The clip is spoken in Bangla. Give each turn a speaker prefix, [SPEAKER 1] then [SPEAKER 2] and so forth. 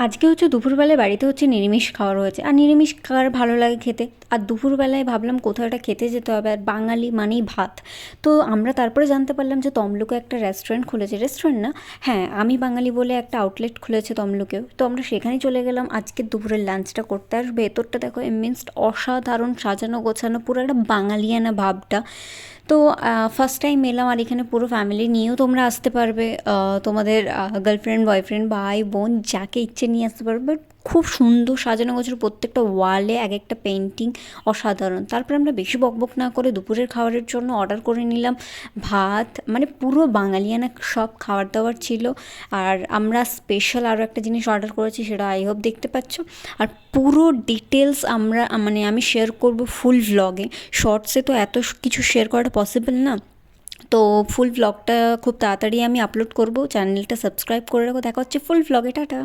[SPEAKER 1] আজকে হচ্ছে দুপুরবেলায় বাড়িতে হচ্ছে নিরামিষ খাওয়া রয়েছে, আর নিরামিষ কার ভালো লাগে খেতে। আর দুপুরবেলায় ভাবলাম কোথাও একটা খেতে যেতে হবে, আর বাঙালি মানেই ভাত। তো আমরা তারপরে জানতে পারলাম যে তমলুকে একটা রেস্টুরেন্ট খুলেছে, রেস্টুরেন্ট না, হ্যাঁ আমি বাঙালি বলে একটা আউটলেট খুলেছে তমলুকেও। তো আমরা সেখানেই চলে গেলাম আজকে দুপুরের লাঞ্চটা করতে। আর ভেতরটা দেখো মিনস অসাধারণ সাজানো গোছানো, পুরো একটা বাঙালিয়ানা ভাবটা। তো ফার্স্ট টাইম এলাম, আর এখানে পুরো ফ্যামিলি নিয়েও তোমরা আসতে পারবে, তোমাদের গার্লফ্রেন্ড বয়ফ্রেন্ড ভাই বোন যাকে ইচ্ছে নিয়ে আসতে পারবে। বাট খুব সুন্দর সাজানো গোছানো, প্রত্যেকটা ওয়ালে এক একটা পেন্টিং, অসাধারণ। তারপরে আমরা বেশি বকবক না করে দুপুরের খাবারের জন্য অর্ডার করে নিলাম ভাত, মানে পুরো বাঙালিয়ানা সব খাবার দাবার ছিল। আর আমরা স্পেশাল আরও একটা জিনিস অর্ডার করেছি, সেটা আই হোপ দেখতে পাচ্ছ। আর পুরো ডিটেলস আমরা মানে আমি শেয়ার করব ফুল ভ্লগে। শর্টসে তো এত কিছু শেয়ার করাটা পসিবল না, তো ফুল ভ্লগটা খুব তাড়াতাড়ি আমি আপলোড করব। চ্যানেলটা সাবস্ক্রাইব করে রাখো। দেখা হচ্ছে ফুল ভ্লগে, টাটা।